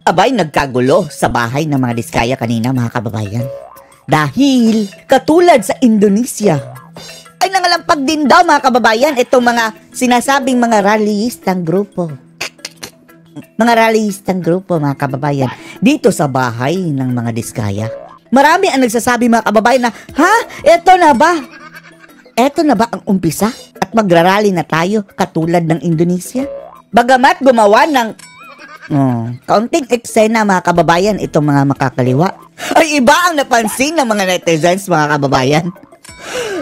Abay, nagkagulo sa bahay ng mga Diskaya kanina, mga kababayan. Dahil, katulad sa Indonesia, ay nangalampag din daw, mga kababayan, itong mga sinasabing mga rallyistang grupo. Mga rallyistang grupo, mga kababayan, dito sa bahay ng mga Diskaya. Marami ang nagsasabi, mga kababayan, na, ha? Eto na ba? Eto na ba ang umpisa? At magrarally na tayo katulad ng Indonesia? Bagamat gumawa ng kaunting eksena, mga kababayan, itong mga makakaliwa, ay iba ang napansin ng mga netizens, mga kababayan.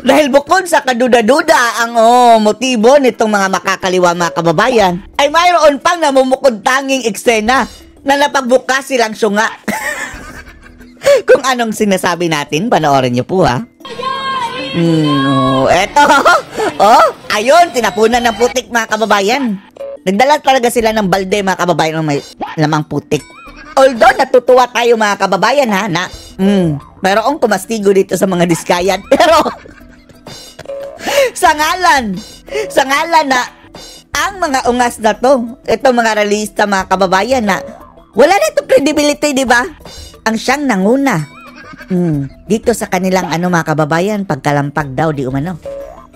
Dahil bukod sa kaduda-duda ang motibo nitong mga makakaliwa, mga kababayan, ay mayroon pang namumukod tanging eksena na napagbukas silang syunga. Kung anong sinasabi natin, panoorin niyo po, ha. Eto, ayun, tinapunan ng putik, mga kababayan. Nagdala talaga sila ng balde, mga kababayan, ng may lamang putik. Although, natutuwa tayo, mga kababayan, ha, na mayroong kumastigo dito sa mga Diskayan. Pero, sa ngalan na ang mga ungas na to, itong mga rallyista, mga kababayan, na wala na itong credibility, di ba? Ang siyang nanguna. Dito sa kanilang, mga kababayan, pagkalampag daw, di umano,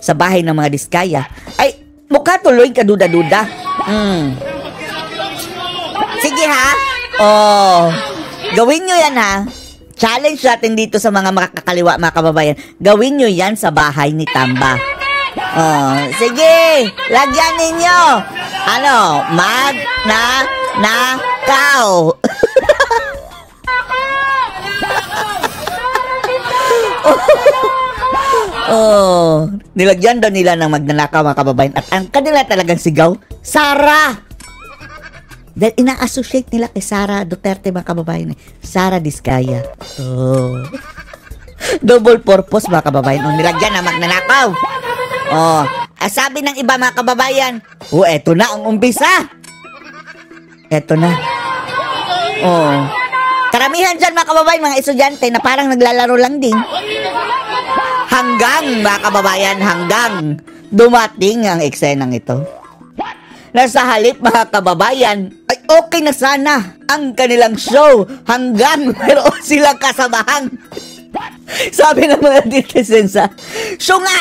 sa bahay ng mga Diskaya, ay mukha tuloy kaduda-duda. Sige, ha? Gawin nyo yan, ha? Challenge natin dito sa mga makakaliwa, mga kababayan. Gawin nyo yan sa bahay ni Tamba. Sige, lagyan ninyo. Magnanakaw. Nilagyan daw nila ng magnanakaw, mga kababayan. At ang kanila talagang sigaw, Sara! Dahil ina-associate nila kay Sara Duterte, mga kababayan. Sara Diskaya. Double purpose, mga kababayan. Nilagyan na magnanakaw. Sabi ng iba, mga kababayan, eto na ang umpisa. Eto na. Karamihan dyan, mga kababayan, mga estudyante na parang naglalaro lang din. Hanggang, mga kababayan, hanggang dumating ang eksenang ito. Nasa halip, mga kababayan, ay okay na sana ang kanilang show hanggang meron silang kasamahan. Sabi ng mga netizens, syunga!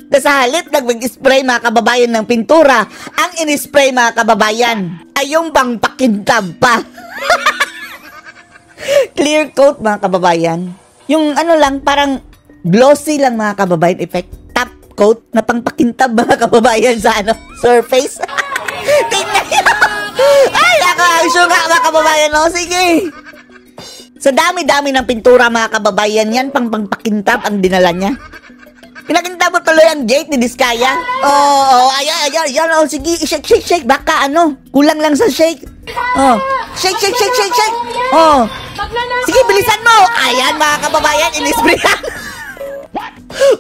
Nasa halip, nag-spray, mga kababayan, ng pintura. Ang in-spray, mga kababayan, ay yung bang pakintab pa. Clear coat, mga kababayan. Yung lang, parang glossy lang, mga kababayan, effect. Top coat na pangpakintab, mga kababayan, sa surface. Tingnan nyo! Ay, nakakasyoga, mga kababayan, sige. Sa dami-dami ng pintura, mga kababayan, yan, pangpakintab ang dinala niya. Pinakintab mo tuloy ang gate ni Diskaya. Ayan, sige, shake. Baka kulang lang sa shake. Shake. Sige, bilisan mo. Ayan, mga kababayan, in-spray.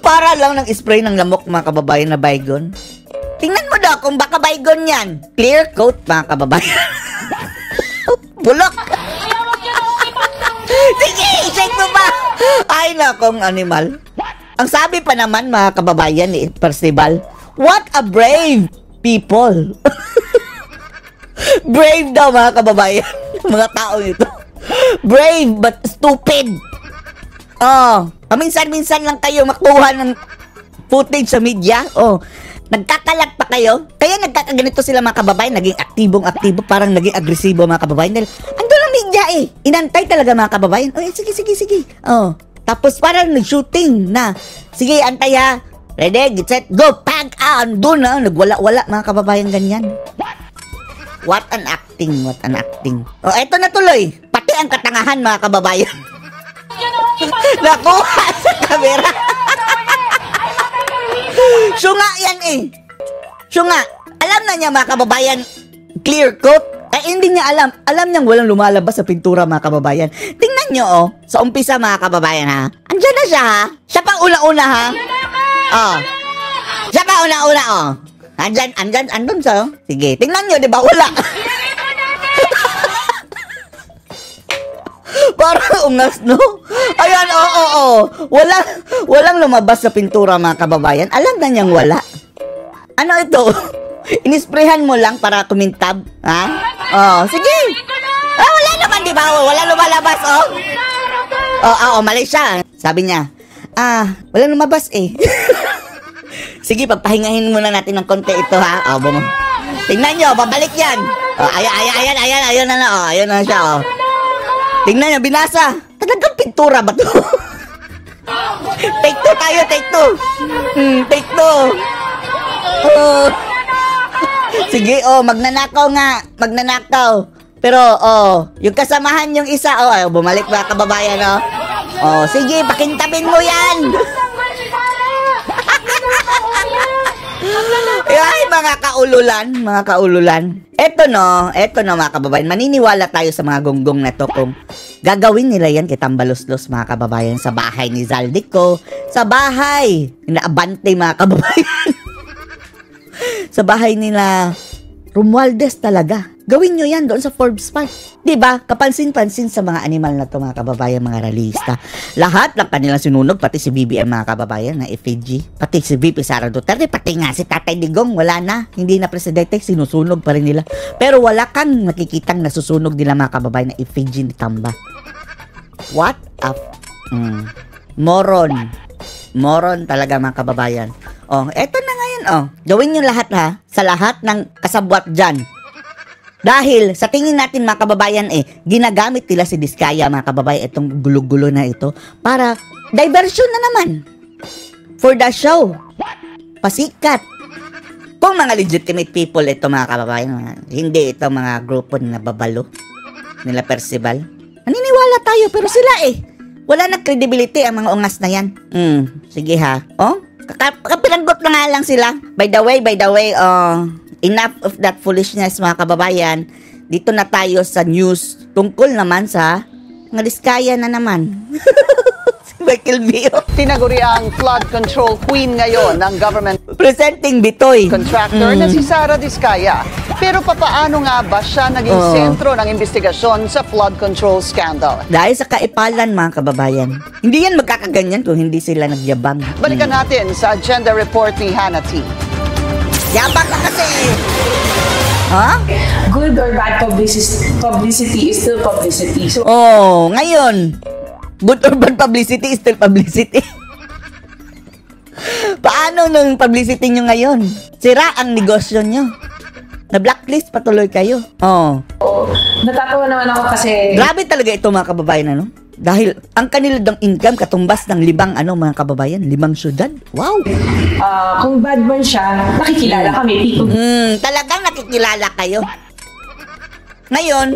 Para lang ng spray ng lamok, mga kababayan, na baygon. Tingnan mo daw kung baka baygon yan. Clear coat, mga kababayan. Bulok. Sige, shake mo ba? Ay, nakong animal. Ang sabi pa naman, mga kababayan, Percival, what a brave people. Brave daw, mga kababayan. Mga tao ito. Brave but stupid. Minsan-minsan lang kayo makuha ng footage sa media. Nagkakalat pa kayo. Kaya nagkakaganito sila, mga kababayan. Naging aktibong-aktibo, parang naging agresibo, mga kababayan. Dahil andun ang media Inantay talaga, mga kababayan. Sige. Tapos parang nag-shooting na. Sige, antay ha. Ready, get set, go, pag doon nagwala-wala, mga kababayan, ganyan. What an acting. Eto na tuloy. Pati ang katangahan, mga kababayan. Nakuha sa kamera. Syunga yan Syunga. Alam na niya, mga kababayan, clear coat. Hindi niya alam. Alam niyang walang lumalabas sa pintura, mga kababayan. Tingnan niyo, sa umpisa, mga kababayan, ha. Andyan na siya, ha. Siya pang una-una, ha. Siya pang una-una, andun sa, Sige, tingnan niyo, di ba? Wala. Parang ungas, no? Ayan, Walang lumabas sa pintura, mga kababayan. Alam na niyang wala. Ano ito? Inisprehan mo lang para kumintab, ha? Sige. Wala wala lumalabas, oh. Mali siya. Sabi niya, wala lumabas eh. Sige, pagpahingahin muna natin ng konti ito, ha. Tingnan nyo, babalik yan. Ayan na siya, oh. Tingnan nyo, binasa. Talagang pintura ba to? Take 2 tayo, take 2. Take 2. Sige, magnanakaw nga. Magnanakaw. Pero, yung kasamahan yung isa, bumalik ba kababayan, sige, pakintabin mo yan. Ay, mga kaululan. Eto no, mga kababayan, maniniwala tayo sa mga gonggong na to kung gagawin nila yan kay Tambaluslos, mga kababayan, sa bahay ni Zaldico, sa bahay ni Abante, mga kababayan. Sa bahay nila Romualdez talaga. Gawin nyo yan doon sa Forbes Park. Diba? Kapansin-pansin sa mga animal na to, mga kababayan, mga realista. Lahat ng kanilang sinunog, pati si BBM, mga kababayan, na FAG. Pati si VP Sara Duterte, pati nga si Tatay Digong, wala na. Hindi na presidente, sinusunog pa rin nila. Pero wala kang nakikitang nasusunog nila, mga kababayan, na FAG ni Tamba. What a... Moron talaga, mga kababayan. Eto na ngayon, Gawin nyo lahat, ha? Sa lahat ng kasabwat dyan. Dahil, sa tingin natin, mga kababayan, ginagamit nila si Diskaya, mga kababayan, itong gulo-gulo na ito, para diversion na naman. For the show. Pasikat. Kung mga legitimate people ito, mga kababayan, hindi ito mga grupo na babalo, nila Percival. Naniniwala tayo, pero sila wala na credibility ang mga ungas na yan. Sige ha. Kapilanggot na nga lang sila. By the way, enough of that foolishness, mga kababayan. Dito na tayo sa news tungkol naman sa mga Diskaya na naman. Si Michael Mio. Tinaguri ang flood control queen ngayon ng government Presenting Bitoy. Contractor na si Sara Diskaya. Pero papaano nga ba siya naging sentro ng investigasyon sa flood control scandal? Dahil sa kaipalan, mga kababayan. Hindi yan magkakaganyan kung hindi sila nagyabang. Balikan natin sa agenda report ni Hannah T. Yabang ka kasi! Good or bad publicity is still publicity. So, ngayon, good or bad publicity is still publicity. Paano nung publicity nyo ngayon? Sira ang negosyo nyo. Na-blacklist patuloy kayo. natatawa naman ako kasi... Grabe talaga ito, mga kababayan, Dahil ang kanilang income katumbas ng 5 mga kababayan, 5 syudad. Wow! Kung bad man siya, nakikilala kami. Talagang nakikilala kayo. Ngayon,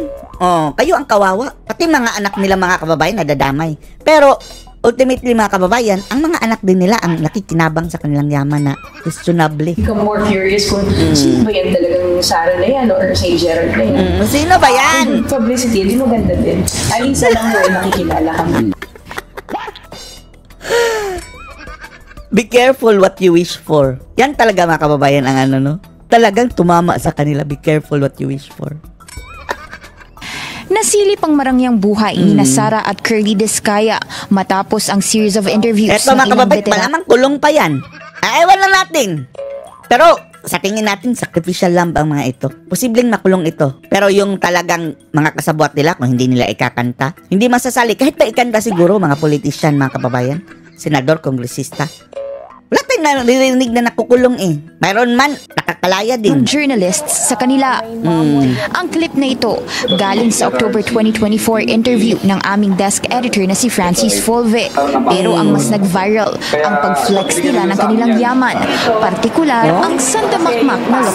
kayo ang kawawa. Pati mga anak nila, mga kababayan, nadadamay. Pero, ultimately, mga kababayan, ang mga anak din nila ang nakikinabang sa kanilang yaman na questionable. Become more curious kung sino ba yan talagang Sara na yan or si Gerald na yan. Sino ba yan? Publicity, di maganda din. Alisa lang yun, nakikilala kami. Be careful what you wish for. Yan talaga, mga kababayan, ang talagang tumama sa kanila. Be careful what you wish for. Nasilip ang marangyang buhay ni Sara at Curly Diskaya matapos ang series of interviews. Eto, mga kababayan, malamang kulong pa yan. Ewan na natin. Pero sa tingin natin, sacrificial lamb ang mga ito. Posibleng makulong ito. Pero yung talagang mga kasabwat nila, kung hindi nila ikakanta, hindi masasali. Kahit pa ikanta siguro, mga politician, mga kababayan, senador, kongresista. Wala tayong naririnig na nakukulong Mayroon man, nakakalaya din. Journalists sa kanila. Ang clip na ito galing sa October 2024 interview ng aming desk editor na si Francis Folve. Pero ang mas nag-viral ang pag-flex nila ng kanilang yaman. Partikular ang Santa Makmak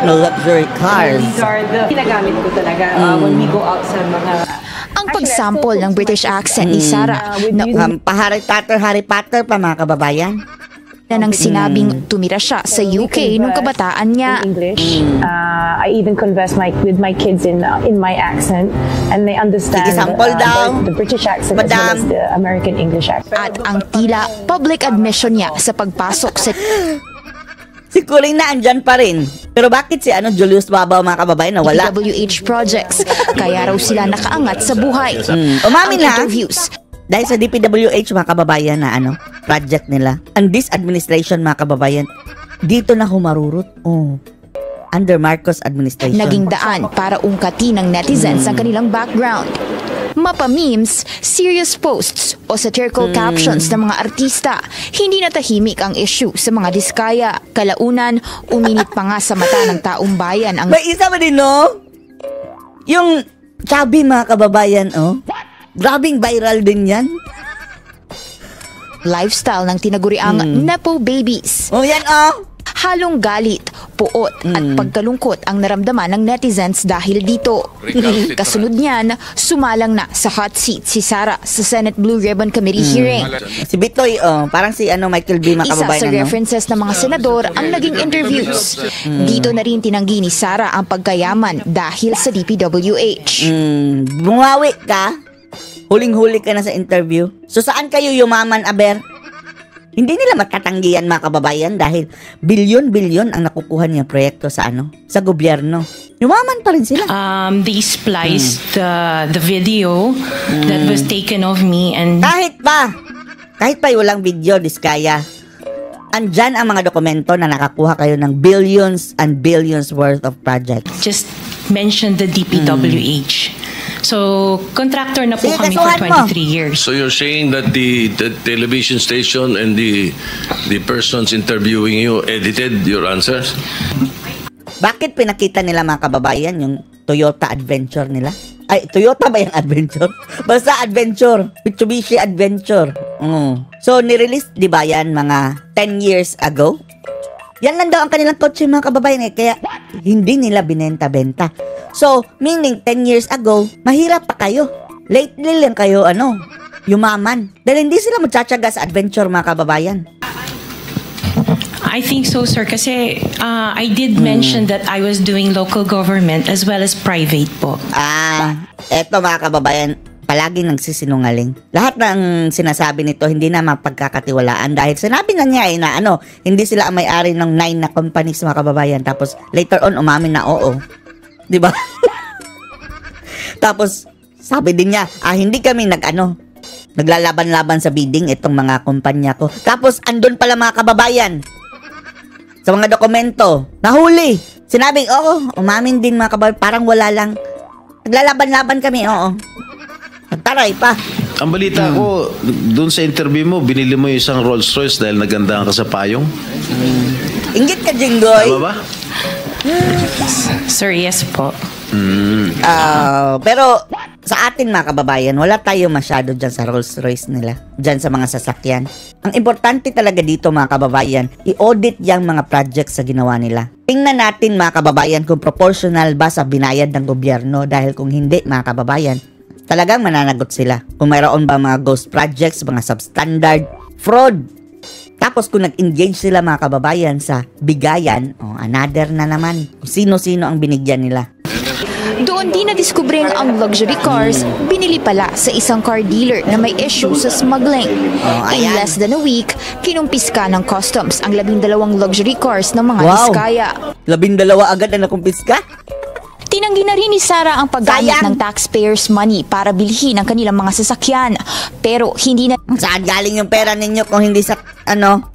na luxury cars. These are the ginagamit ko talaga when we go out sa mga... Ang pagsample ng British accent ni Sara na Harry Potter pa, mga kababayan. nang sinabing tumira siya sa UK nung kabataan niya. English. I even converse with my kids in my accent, and they understand the British accent as well as the American English accent. At ang tila public admission niya sa pagpasok sa si Kuring na andyan pa rin. Pero bakit si Julius Babaw, mga kababayan, na wala? DPWH projects. Kaya raw sila nakaangat sa buhay. Umamin na. Interviews. Dahil sa DPWH, mga kababayan, na project nila. And this administration, mga kababayan, dito na humarurot. under Marcos administration. Naging daan para ungkatin ng netizens ang kanilang background. Mapa-memes, serious posts o satirical captions ng mga artista, hindi natahimik ang issue sa mga diskaya. Kalaunan, uminit pa nga sa mata ng taong bayan ang... May isa ba din, no? Yung chubby, mga kababayan, oh. Grabing viral din yan. lifestyle ng tinaguriang Nepo babies. Oh, yan, oh. Halong galit, puot at pagkalungkot ang naramdaman ng netizens dahil dito. Kasunod niyan, sumalang na sa hot seat si Sara sa Senate Blue Ribbon Committee hearing. Si Bitoy, parang si Michael B. Makababayan. Isa sa references ng mga senador ang naging interviews. Dito na rin tinanggi ni Sara ang pagkayaman dahil sa DPWH. Bumawi ka? Huling-huli ka na sa interview. So saan kayo yumaman, Aber? Hindi nila matatanggihan, mga kababayan, dahil bilyon-bilyon ang nakukuha niyang proyekto sa sa gobyerno. Yumaman pa rin sila. They spliced the video that was taken of me, and kahit pa walang video, Diskaya, andyan ang mga dokumento na nakakuha kayo ng billions and billions worth of projects. Just mentioned the DPWH. So, contractor na po Sige, kami for 23 years. So you're saying that the television station and the persons interviewing you edited your answers? Bakit pinakita nila, mga kababayan, yung Toyota Adventure nila? Ay, Toyota ba yung Adventure? Basta Adventure. Mitsubishi Adventure. So, nirelease, di ba yan, mga 10 years ago? Yan lang daw ang kanilang kotse, mga kababayan, kaya hindi nila binenta-benta. So, meaning 10 years ago, mahirap pa kayo. Lately lang kayo, yumaman. Dahil hindi sila magtsatsaga sa adventure, mga kababayan. I think so, sir, kasi I did mention that I was doing local government as well as private po. Eto, mga kababayan, palaging nagsisinungaling. Lahat ng sinasabi nito hindi na mapagkakatiwalaan dahil sinabi na niya na hindi sila ang may-ari ng 9 na companies, mga kababayan. Tapos later on umamin na oo. 'Di ba? Tapos sabi din niya, hindi kami naglalaban-laban sa bidding itong mga kumpanya ko. Tapos andun pala, mga kababayan, sa mga dokumento, nahuli. Sinabing, umamin din, mga kababayan, parang wala lang. Naglalaban-laban kami, Nagtaray pa. Ang balita ko, dun sa interview mo, binili mo yung isang Rolls Royce dahil nagandahan ka sa payong. Inggit ka, Jinggoy. Tama ba? Sir, yes po. Pero sa atin, mga kababayan, wala tayo masyado dyan sa Rolls Royce nila, dyan sa mga sasakyan. Ang importante talaga dito, mga kababayan, i-audit yung mga projects sa ginawa nila. Tingnan natin, mga kababayan, kung proportional ba sa binayad ng gobyerno, dahil kung hindi, mga kababayan, talagang mananagot sila. Kung mayroon ba mga ghost projects, mga substandard, fraud. Tapos kung nag-engage sila, mga kababayan, sa bigayan, another na naman. Sino-sino ang binigyan nila. Doon din na-diskubreng ang luxury cars binili pala sa isang car dealer na may issue sa smuggling. In less than a week, kinumpiska ng customs ang 12 luxury cars ng mga Diskaya. 12 agad na nakumpiska? Tinanggi na rin ni Sara ang paggamit ng taxpayers' money para bilhin ang kanilang mga sasakyan. Pero hindi na... Saan galing yung pera ninyo kung hindi sa,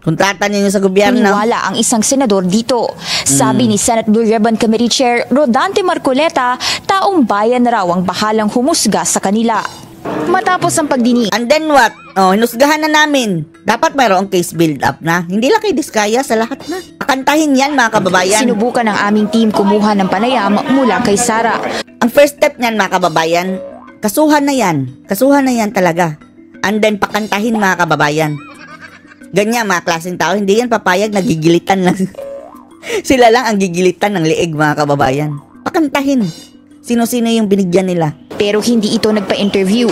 kontrata ninyo sa gobyerno? Paniwala ang isang senador dito. Sabi ni Senate Blue Ribbon Committee Chair Rodante Marcoleta, taong bayan na raw ang bahalang humusga sa kanila. Matapos ang pagdinig. And then what? Hinusgahan na namin. Dapat mayroong case build-up na. Hindi lang kay Diskaya, sa lahat na. Pakantahin yan, mga kababayan. Sinubukan ng aming team kumuha ng panayam mula kay Sara. Ang first step niyan, mga kababayan, kasuhan na yan. Kasuhan na yan talaga. And then pakantahin, mga kababayan. Ganyan, mga klaseng tao, hindi yan papayag, nagigilitan lang. Sila lang ang gigilitan ng liig, mga kababayan. Pakantahin. Sino-sino yung binigyan nila. Pero hindi ito nagpa-interview.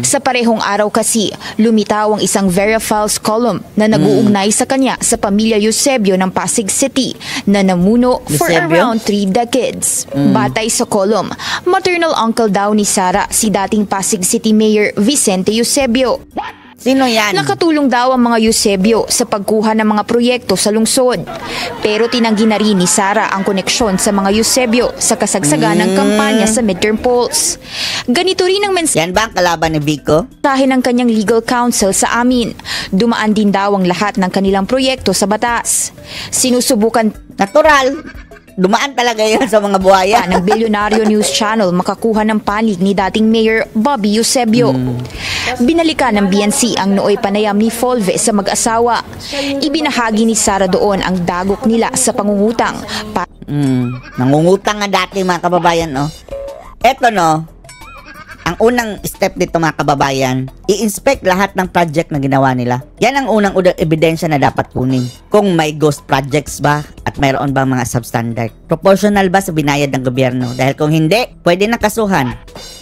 Sa parehong araw kasi, lumitaw ang isang Vera Files column na nag-uugnay sa kanya sa pamilya Eusebio ng Pasig City na namuno for around 3 decades. Batay sa column, maternal uncle daw ni Sara si dating Pasig City Mayor Vicente Eusebio. Sino yan? Nakatulong daw ang mga Eusebio sa pagkuha ng mga proyekto sa lungsod. Pero tinanggi na rin ni Sara ang koneksyon sa mga Eusebio sa kasagsagan ng kampanya sa midterm polls. Ganito rin ang mensahe. Yan ba ang kalaban ni Vico? Ng kanyang legal counsel sa amin. Dumaan din daw ang lahat ng kanilang proyekto sa batas. Sinusubukan natural. dumaan talaga yan sa mga buhaya. Ng Bilyonaryo News Channel makakuha ng panig ni dating Mayor Bobby Eusebio. Binalikan ng BNC ang nooy panayam ni Fulve sa mag-asawa. Ibinahagi ni Sara doon ang dagok nila sa pangungutang. Nangungutang nga dati mga kababayan, no? Eto, no? Ang unang step dito mga kababayan, i-inspect lahat ng project na ginawa nila. Yan ang unang ebidensya na dapat kunin. Kung may ghost projects ba at mayroon bang mga substandard. Proportional ba sa binayad ng gobyerno? Dahil kung hindi, pwede na kasuhan.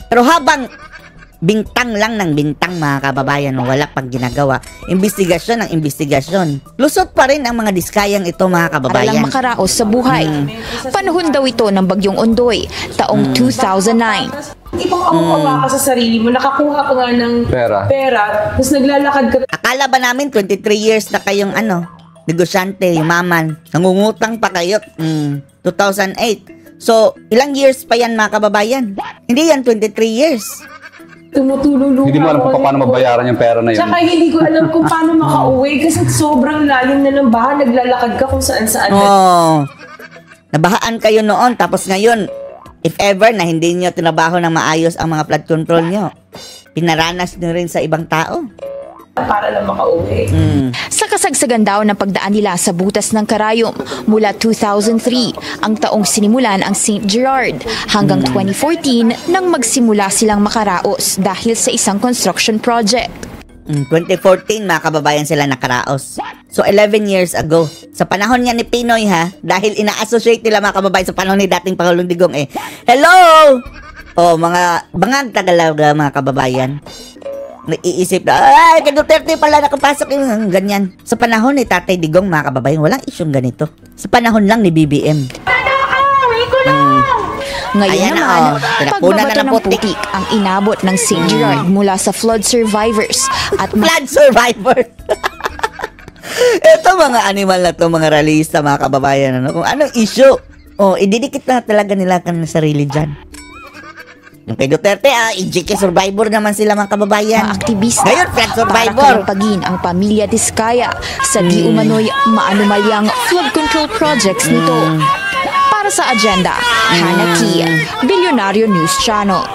Pero habang bintang lang ng bintang mga kababayan, wala pang ginagawa, investigasyon ng investigasyon, lusot pa rin ang mga diskayang ito mga kababayan. Para lang makaraos sa buhay. Panahon daw ito ng Bagyong Ondoy, taong 2009. Ibang awa ka sa sarili mo, nakakuha ka nga ng pera, tapos naglalakad ka. Akala ba namin 23 years na kayong negosyante, yumaman, nangungutang pa kayo, 2008. So, ilang years pa yan mga kababayan? Hindi yan 23 years. Tumutululuha. Hindi mo alam kung paano mabayaran yung pera na yun. Tsaka hindi ko alam kung paano makauwi kasi sobrang lalim na ng baha, naglalakad ka kung saan-saan. Nabahaan kayo noon, tapos ngayon, if ever na hindi nyo tinabaho ng maayos ang mga flood control nyo, pinaranas nyo rin sa ibang tao. Para lang makauwi. Sa kasagsagan daw ng pagdaan nila sa butas ng karayom mula 2003, ang taong sinimulan ang St. Gerard, hanggang 2014 nang magsimula silang makaraos dahil sa isang construction project. 2014 mga kababayan sila nakaraos. So 11 years ago. Sa panahon niya ni Pinoy dahil ina-associate nila mga kababayan sa panahon ni dating Pangulong Digong hello! Mga bangag Tagalaga mga kababayan. Naiisip na, kay Duterte pala nakapasok yung ganyan. Sa panahon ni Tatay Digong mga kababayan, walang isyong ganito. Sa panahon lang ni BBM. Ngayon naman, pagbabato ng putik ang inabot ng St. Gerard mula sa flood survivors at flood survivors. Ito mga animal na to, mga realista mga kababayan, kung anong issue, ididikit na talaga nila kan sarili dyan. Yung kay Duterte, EJK survivor naman sila mga kababayan. Mga aktivista ngayon, flood survivor. Para kalapagin ang pamilya Diskaya sa di umano'y maanumalyang flood control projects nito. Para sa agenda, Hannah Kia, Bilyonaryo News Channel.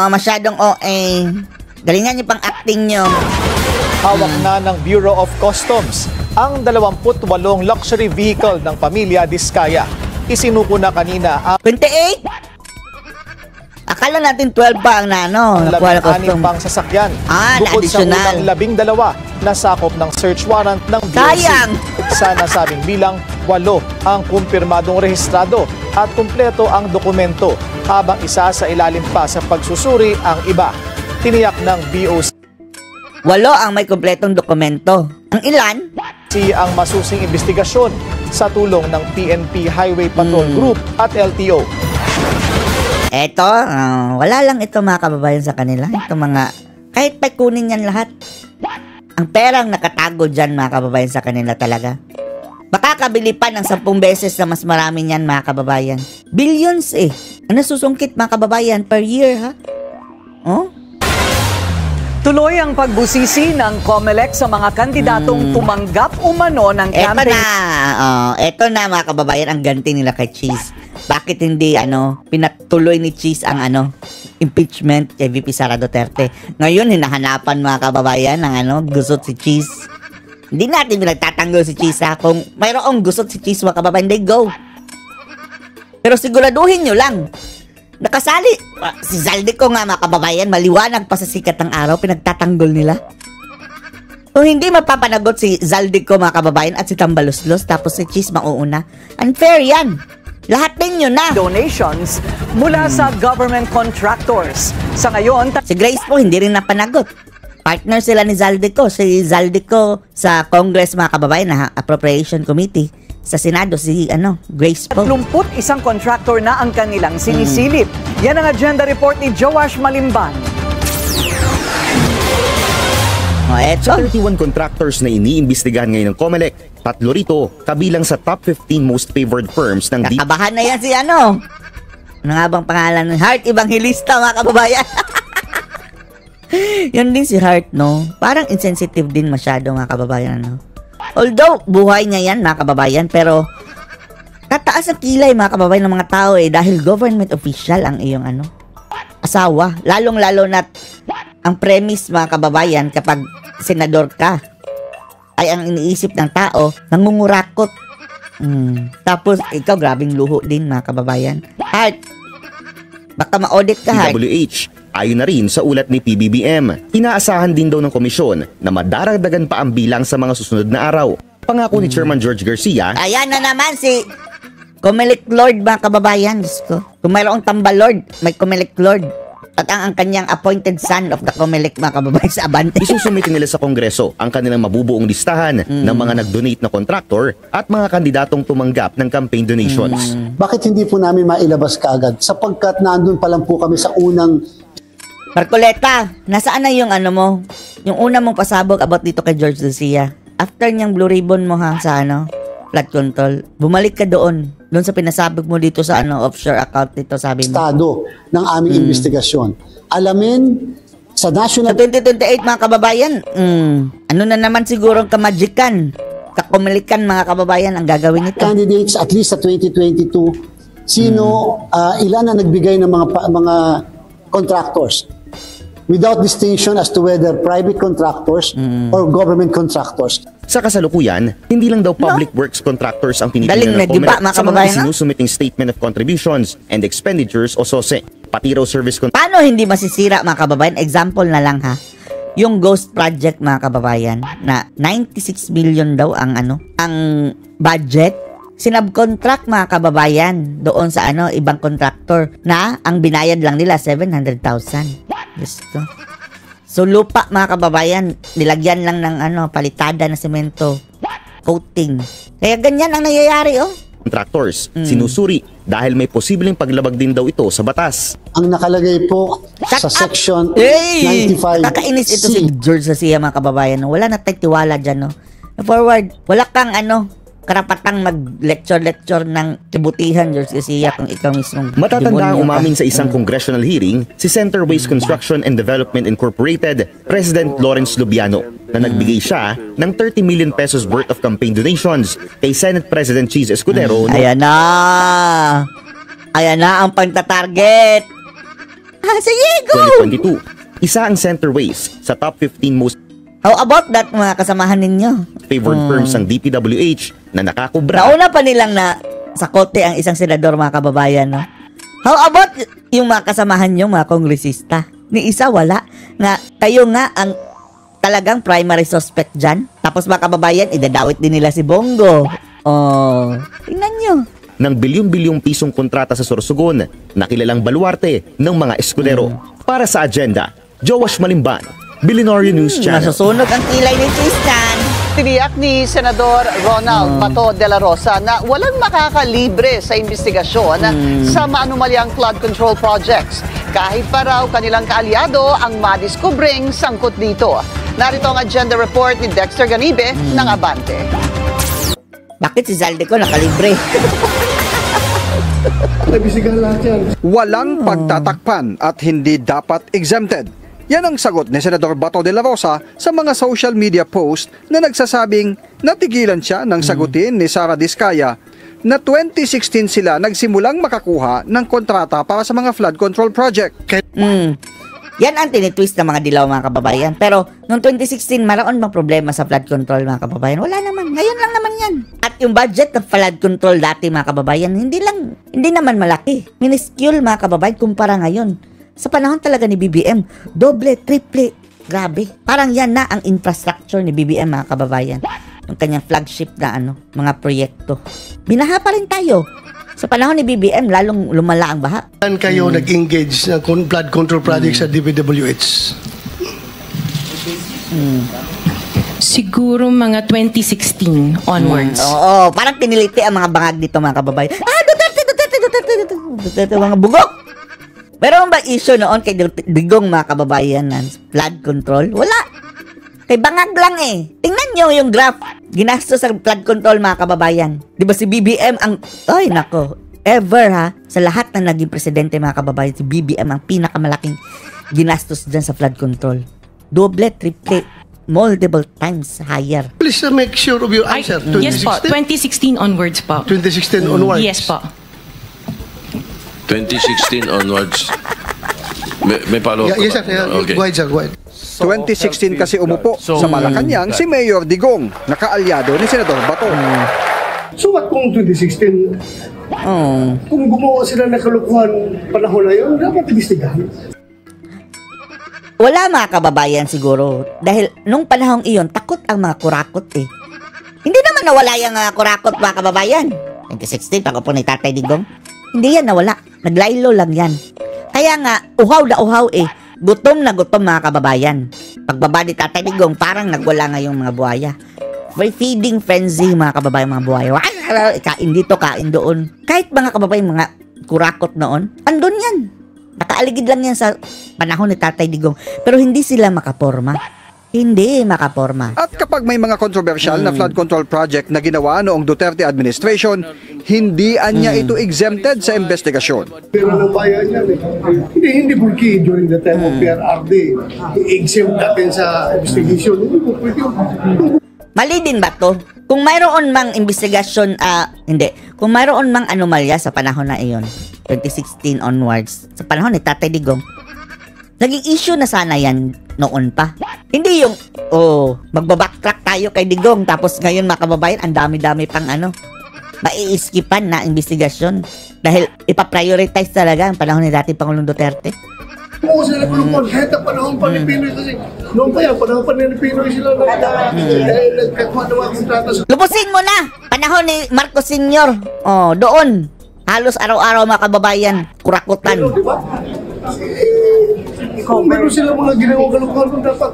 Masyadong galingan niyo pang acting niyo. Hawak na ng Bureau of Customs ang 28 luxury vehicle ng pamilya Diskaya. Isinuko na kanina ang 28? Akala natin 12 pa ang labing-anim pang sasakyan. Bukod sa unang 12 na sakop ng search warrant ng BNC. Sa nasabing bilang, 8 ang kumpirmadong rehistrado at kumpleto ang dokumento, habang isa sa ilalim pa sa pagsusuri ang iba. Tiniyak ng BOC. 8 ang may kumpletong dokumento. Ang ilan? Ang masusing investigasyon sa tulong ng PNP Highway Patrol Group at LTO. Eto, wala lang ito mga kababayan sa kanila. Ito mga, kahit pa kunin yan lahat. Ang perang nakatago dyan mga kababayan sa kanila talaga. Baka kabili pa ng 10 beses na mas marami yan mga kababayan. Billions Ano susungkit mga kababayan per year Tuloy ang pagbusisi ng COMELEC sa mga kandidatong tumanggap umano ng campaign. Eto na mga kababayan ang ganti nila kay Cheese. Bakit hindi pinatuloy ni Cheese ang impeachment kay VP Sara Duterte? Ngayon hinahanapan mga kababayan ng gusot si Cheese. Hindi natin pinagtatanggol si Cheese kung mayroong gusot si Cheese mga kababayan, they go. Pero siguraduhin nyo lang, nakasali si Zaldico nga mga kababayan, maliwanag pa sa sikat ng araw, pinagtatanggol nila. Kung hindi mapapanagot si Zaldico mga kababayan at si Tambaloslos, tapos si Cheese mauuna, unfair yan. Lahat ninyo na. Donations mula sa government contractors. Sa ngayon, si Grace po hindi rin napanagot. Partner sila ni Zaldico. Si Zaldico sa Congress mga kababayan na Appropriation Committee. Sa Senado si Grace po. 31 contractor na ang kanilang sinisilip. Yan ang agenda report ni Joash Malimban. Sa 31 contractors na iniimbestigahan ngayon ng COMELEC, 3 rito kabilang sa top 15 most favored firms ng Kakabahan na yan si Ano nga bang pangalan ng Heart Evangelista mga kababayan? Yan din si Heart, Parang insensitive din masyado mga kababayan, Although, buhay niya yan mga kababayan, pero tataas ang kilay mga kababayan ng mga tao dahil government official ang iyong asawa. Lalong-lalo na ang premise mga kababayan kapag senador ka ay ang iniisip ng tao nangungurakot. Tapos ikaw grabing luho din mga kababayan. Heart, baka ma-audit ka, Heart. DWH, ayon na rin sa ulat ni PBBM, inaasahan din daw ng komisyon na madaragdagan pa ang bilang sa mga susunod na araw. Pangako ni Chairman George Garcia. Ayan na naman si Comelec Lord mga kababayan. Kung mayroong tambal Lord, may Comelec Lord. At ang kanyang appointed son of the Comelec mga kababayan sa Abante. Isusumitin nila sa Kongreso ang kanilang mabubuong listahan ng mga nag-donate na contractor at mga kandidatong tumanggap ng campaign donations. Bakit hindi po namin mailabas kaagad? Sapagkat nandun pa lang po kami sa unang... Marcoleta, nasaan na yung mo? Yung una mong pasabog about dito kay George Garcia. After niyang blue ribbon mo sa flood control, bumalik ka doon sa pinasabog mo dito sa offshore account dito, sabi mo. Estado ng aming investigasyon. Alamin sa national... Sa 2028 mga kababayan, ano na naman siguro kamajikan, kakumilikan mga kababayan ang gagawin nito. Candidates at least sa 2022, ilan na nagbigay ng mga contractors without distinction as to whether private contractors or government contractors. Sa kasalukuyan, hindi lang daw public works contractors ang pinipili ng Comelec sa mga sinusumiting Statement of Contributions and Expenditures o SOSE. Pati raw service Paano hindi masisira mga kababayan? Example na lang yung Ghost Project mga kababayan na 96 million daw ang budget. Sinabcontract mga kababayan doon sa ibang contractor na ang binayad lang nila 700,000. Gusto. So lupa mga kababayan, nilagyan lang ng palitada na semento, coating. Kaya ganyan ang nangyayari Contractors, sinusuri dahil may posibleng paglabag din daw ito sa batas. Ang nakalagay po sa section 95C. Kakainis ito si George Garcia mga kababayan. Wala na tayong tiwala dyan. Forward, wala kang karapatang mag-lecture ng kibutihan, George Garcia, kung ikaw mismong matatanda ang umamin sa isang congressional hearing si Centerways Construction and Development Incorporated President Lawrence Lubiano na nagbigay siya ng 30 million pesos worth of campaign donations kay Senate President Cheese Escudero. Ayan na ang pagtatarget. Sige, go! 2022, isa ang Centerways sa top 15 most How about that mga kasamahan ninyo? Favored firms ng DPWH na nakakubra. Nauna pa nilang sakote ang isang senador mga kababayan. How about yung mga kasamahan nyo mga kongresista? Ni isa wala. Kayo nga ang talagang primary suspect dyan. Tapos mga kababayan, idadawit din nila si Bongo. Tingnan nyo. Ng bilyong-bilyong pisong kontrata sa Sorsogon na kilalang baluarte ng mga Escudero. Para sa agenda, Joash Malimban, Billionaire News Channel. Nasusunog ang kilay ni Tristan. Tiniyak ni Senador Ronald Bato de la Rosa na walang makakalibre sa investigasyon sa maanumalyang flood control projects. Kahit pa raw kanilang kaalyado ang madiskubring sangkot dito. Narito ang agenda report ni Dexter Ganibe ng Abante. Bakit si Zaldico nakalibre? Walang pagtatakpan at hindi dapat exempted. Yan ang sagot ni Senador Bato de la Rosa sa mga social media post na nagsasabing natigilan siya ng sagutin ni Sara Diskaya na 2016 sila nagsimulang makakuha ng kontrata para sa mga flood control project. Yan ang tinitwist ng mga dilaw mga kababayan. Pero noong 2016, maroon bang problema sa flood control mga kababayan? Wala naman. Ngayon lang naman yan. At yung budget ng flood control dati mga kababayan, hindi naman malaki. Minuscule mga kababayan kumpara ngayon. Sa panahon talaga ni BBM, doble, triple, grabe. Parang yan na ang infrastructure ni BBM mga kababayan. Yung kanyang flagship na mga proyekto. Binaha pa rin tayo. Sa panahon ni BBM, lalong lumala ang baha. Saan kayo nag-engage sa flood control project sa DPWH? Siguro mga 2016 onwards. Oo, parang piniliti ang mga bangag dito mga kababayan. Duterte, mga bugok! Meron ba issue noon kay Digong mga kababayan ng flood control? Wala. Kay bangag lang Tingnan nyo yung graph. Ginastos sa flood control mga kababayan. Di ba si BBM ang... Ay nako. Ever sa lahat na naging presidente mga kababayan, si BBM ang pinakamalaking ginastos dyan sa flood control. Doble, triple. multiple times higher. Please make sure of your answer. Yes po, 2016 onwards po. 2016 onwards? Yes po. 2016 onwards. May follow-up. Yes, sir. Okay. Go ahead, sir. Go ahead. 2016 kasi umupo sa Malacanang si Mayor Digong, nakaalyado ni Senador Bato. So what kung 2016, kung gumawa sila ng kalukuhan panahon na yun, dapat ibestigahan. Wala mga kababayan siguro. Dahil nung panahong iyon, takot ang mga kurakot eh. Hindi naman nawala yung kurakot mga kababayan. 2016, pag upo ni Tatay Digong. Hindi yan nawala. Naglaylo lang yan. Kaya nga, uhaw na uhaw eh. Gutom na gutom mga kababayan. Pagbaba ni Tatay Digong, parang nagwala nga yung mga buhaya. May feeding frenzy mga kababayan, mga buhaya. Kain dito, kain doon. Kahit mga kababayan, mga kurakot noon, andun yan. Nakaaligid lang yan sa panahon ni Tatay Digong. Pero hindi sila makaporma. Hindi makaporma. At kapag may mga kontrobersyal na flood control project na ginawa noong Duterte administration, hindi anya ito exempted sa investigasyon. Pero ng bayan yan eh. Hindi porque during the time of PRRD, i-exempt natin sa investigation. Hindi po pwede. Mali din ba to? Kung mayroon mang investigasyon, hindi. Kung mayroon mang anomalya sa panahon na iyon, 2016 onwards, sa panahon ni Tatay Digong, naging issue na sana yan noon pa. Hindi yung, magbabacktrack tayo kay Digong, tapos ngayon mga kababayan, ang dami-dami pang maiiskipan na investigasyon. Dahil ipaprioritize talaga ang panahon ni dating Pangulong Duterte. Oo, sila kulungan. Kahit ang panahon pa ni Pinoy kasi noon pa yan, panahon pa ni Pinoy sila nagkakuha ng mga kontrata. Lubusin mo na! Panahon ni Marcos Sr. Doon. Halos araw-araw mga kababayan, kurakutan. Pero, diba? Kung meron sila mga ginawang kalukuhan kung dapat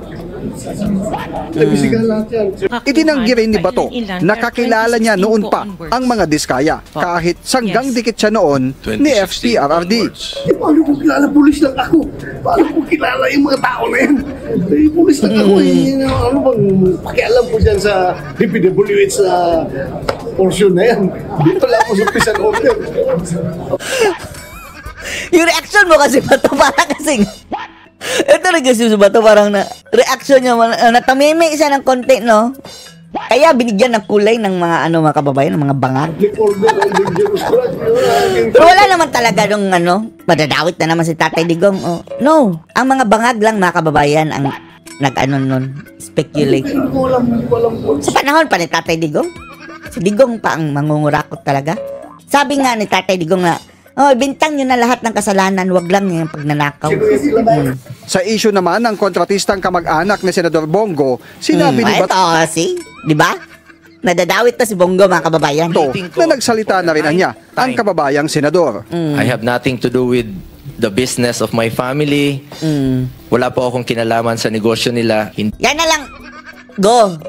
nabisigan lahat yan. Itinanggi rin ni Bato, nakakilala niya noon pa ang mga diskaya, kahit sanggang dikit siya noon ni FPRRD. Paano kung kilala? Pulis lang ako. Paano kung kilala yung mga tao na yan? Pulis lang ako. Ano bang pakialam ko dyan sa DPWH na portion na yan? Dito lang ako sa pisan order. Yung reaction mo kasi Bato, parang kasing ito rin kasi Bato, parang reaction niya, natamimi siya ng konti, no? Kaya binigyan ng kulay ng mga mga kababayan, ng mga bangag. Pero wala naman talaga nung madadawit na naman si Tatay Digong. No, ang mga bangag lang mga kababayan ang speculate. Sa panahon pa ni Tatay Digong, si Digong pa ang mangungurakot talaga. Sabi nga ni Tatay Digong na, bintang nyo na lahat ng kasalanan, wag lang yung pagnanakaw. Sa issue naman ng kontratistang kamag-anak ni Senador Bongo, sinabi ni Bato, di ba? Nadadawit na si Bongo mga kababayan. Na nagsalita na rin niya ang kababayang senador. I have nothing to do with the business of my family. Wala po akong kinalaman sa negosyo nila. Yan na lang. Go.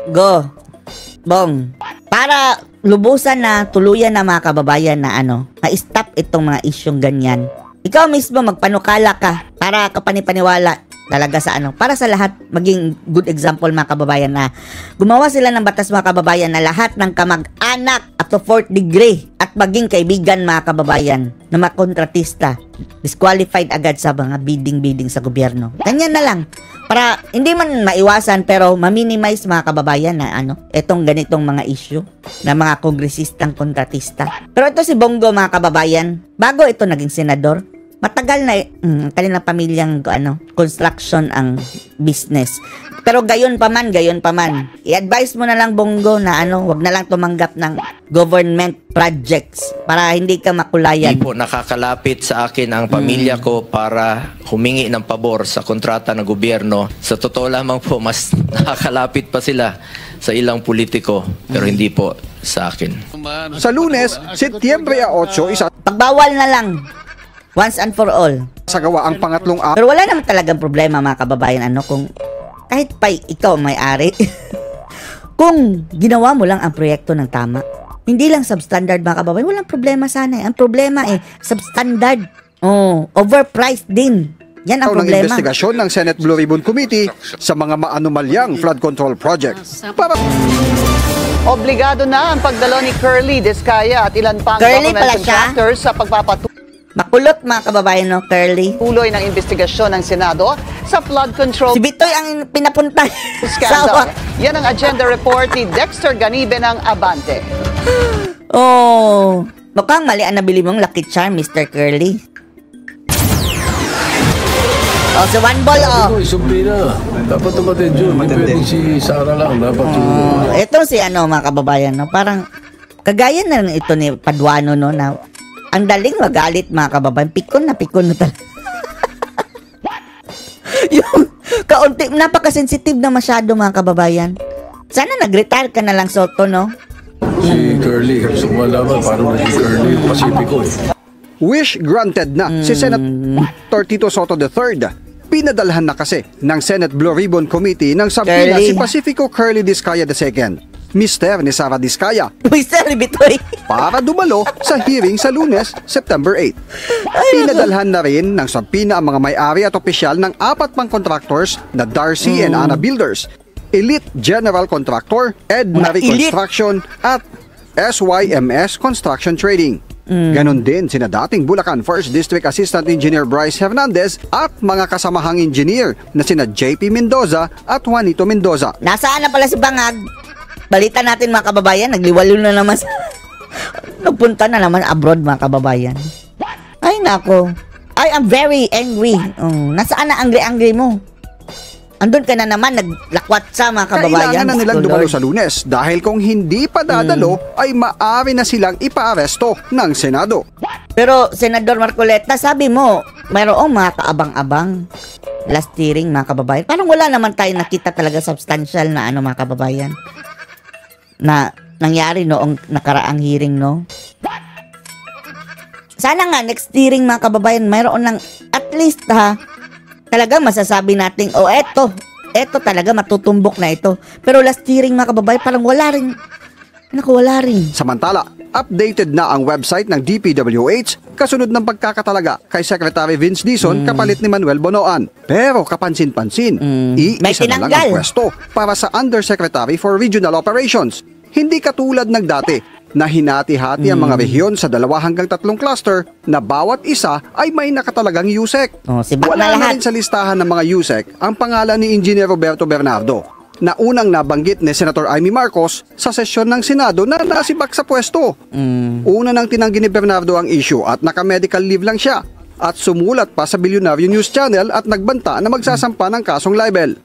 Bong. Para lubusan na, tuluyan na mga kababayan na ma-stop itong mga isyong ganyan. Ikaw mismo magpanukala ka para kapanipaniwala talaga sa para sa lahat maging good example mga kababayan na gumawa sila ng batas mga kababayan na lahat ng kamag-anak up to 4th degree at maging kaibigan mga kababayan na mga kontratista disqualified agad sa mga bidding sa gobyerno. Ganyan na lang. Para hindi man maiwasan pero ma-minimize mga kababayan na etong ganitong mga issue na mga kongresistang kontratista. Pero ito si Bongo mga kababayan, bago ito naging senador, matagal na kanilang pamilyang construction ang business. Pero gayon pa man, i-advise mo na lang Bongo na wag na lang tumanggap ng government projects para hindi ka makulayan. Hindi po nakakalapit sa akin ang pamilya ko para humingi ng pabor sa kontrata ng gobyerno. Sa totoo lamang po, mas nakakalapit pa sila sa ilang politiko, pero hindi po sa akin. Sa Lunes, Setyembre 8, pagbawal na lang. Once and for all. Sagawa ang pangatlong Pero wala naman talagang problema mga kababayan kung kahit pa ikaw may-ari kung ginawa mo lang ang proyekto ng tama. Hindi lang substandard mga kababayan, walang problema sana. Ang problema substandard. Overpriced din. Yan ang problema. Ng investigasyon ng Senate Blue Ribbon Committee sa mga maanumalyang flood control projects. Obligado na ang pagdalo ni Curly Descaya at ilan pang government contractors sa pagpapatuloy. Makulot mga kababayan, Curly. Tuloy ng investigasyon ng Senado sa flood control. Si Bitoy ang pinapunta. Yan ang agenda report ni Dexter Ganibe ng Abante. Oh, mukhang mali ang nabili mong Lucky Charm, Mr. Curly. Oh, so one ball, oh. Isumpi na. Dapat tumatid yun. Hindi pwedeng si Sarah lang. Dapat yun. Ito si mga kababayan, no? Parang kagaya na rin ito ni Paduano, no? Na ang daling magalit, mga kababayan. Pikon na talaga. Yung kaunti, napaka-sensitive na masyado, mga kababayan. Sana nag-retire ka na lang, Soto, no? Si Curly, gusto ko malaman paano na si Curly Pacifico. Wish granted na si Senator Tito Soto III. Pinadalhan na kasi ng Senate Blue Ribbon Committee ng sabina si Pacifico Curly Discaya II, Mister ni Sara Discaya, para dumalo sa hearing sa Lunes, September 8. Pinadalhan na rin ng sabina ang mga may-ari at opisyal ng 4 pang contractors na Darcy and Anna Builders, Elite General Contractor, Ed Marie Construction at SYMS Construction Trading. Ganon din sina dating Bulacan 1st District Assistant Engineer Bryce Hernandez at mga kasamahang engineer na sina JP Mendoza at Juanito Mendoza. Nasaan na pala si Bangag? Balita natin, mga kababayan, nagliwalo na naman nagpunta na naman abroad, mga kababayan. Ay nako, I am very angry. Nasaan na angry mo? Andun ka na naman, naglakwat sa, mga kababayan. Kailangan na nilang dumalo sa Lunes dahil kung hindi pa dadalo ay maaari na silang ipaaresto ng Senado. Pero Senador Marcoleta, sabi mo mayroong mga kaabang-abang last hearing, mga kababayan. Parang wala naman tayo nakita talaga substantial na mga kababayan na nangyari noong nakaraang hearing, no? Sana nga next hearing, mga kababayan, mayroon ng at least talaga masasabi natin, eto talaga matutumbok na ito. Pero last hearing, mga kababayan, parang wala rin. Samantala, updated na ang website ng DPWH kasunod ng pagkakatalaga kay Secretary Vince Dizon kapalit ni Manuel Bonoan. Pero kapansin-pansin, iisa na lang ang pwesto para sa Undersecretary for Regional Operations. Hindi katulad ng dati na hinati-hati ang mga rehiyon sa 2 hanggang 3 cluster na bawat isa ay may nakatalagang USEC. Wala na rin sa listahan ng mga USEC ang pangalan ni Engineer Roberto Bernardo na unang nabanggit ni Senator Amy Marcos sa sesyon ng Senado na nasibak sa pwesto. Una nang tinanggi ni Bernardo ang issue at naka-medical leave lang siya at sumulat pa sa Billionaire News Channel at nagbanta na magsasampa ng kasong libel.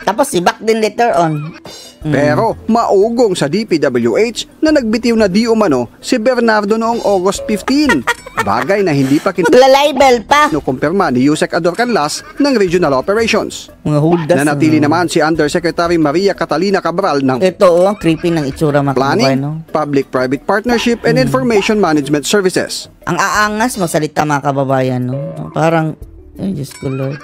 Tapos sibak din later on. Pero maugong sa DPWH na nagbitiw na di umano si Bernardo noong August 15. Bagay na hindi pa label pa kinukumpirma ni Yusek Ador Canlas ng Regional Operations. Nanatili naman si Undersecretary Maria Catalina Cabral ng ang creepy ng itsura, mga Planning, Public-Private Partnership and Information Management Services. Ang aangas magsalita, mga kababayan, no? Parang, Diyos ko Lord.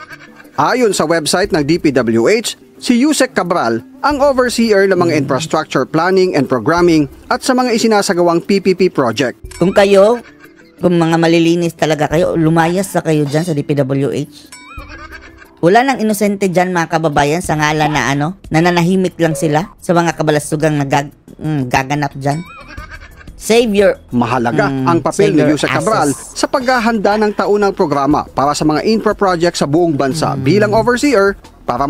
Ayon sa website ng DPWH, si Yusek Cabral ang overseer ng mga infrastructure planning and programming at sa mga isinasagawang PPP project. Kung mga malilinis talaga kayo, lumayas sa kayo dyan sa DPWH. Wala nang inosente dyan, mga kababayan, sa ngalan na nananahimik lang sila sa mga kabalasugang gaganap dyan. Mahalaga ang papel ni Yusek Cabral sa paghahanda ng taunang programa para sa mga infra project sa buong bansa bilang overseer para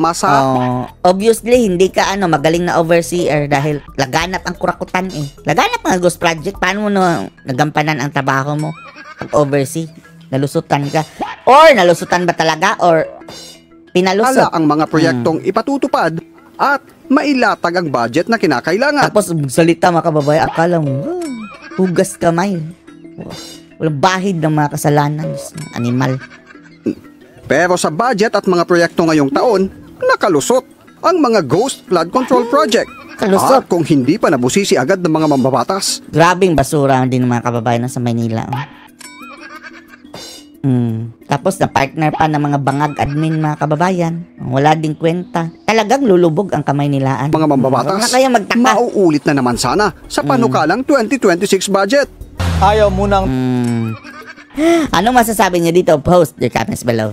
obviously, hindi ka magaling na overseer dahil laganap ang kurakutan Laganap ang ghost project. Paano mo nagampanan ang trabaho mo pag oversee? Nalusutan ka? Or nalusutan ba talaga? Or pinalusot? Ang mga proyektong ipatutupad at mailatag ang budget na kinakailangan. Tapos salita, mga kababayan, akala mo hugas kamay. Walang bahid ng mga kasalanan. Animal. Pero sa budget at mga proyekto ngayong taon, nakalusot ang mga ghost flood control project. At kung hindi pa nabusisi agad ng mga mambabatas. Grabing basura din ng mga kababayan sa Maynila. Tapos na partner pa ng mga bangag admin, mga kababayan. Wala ding kwenta. Talagang lulubog ang kamay nilaan. Mga mambabatas, mauulit na naman sana sa panukalang 2026 budget. Ayaw munang... Ano masasabi niyo dito? Post your comments below.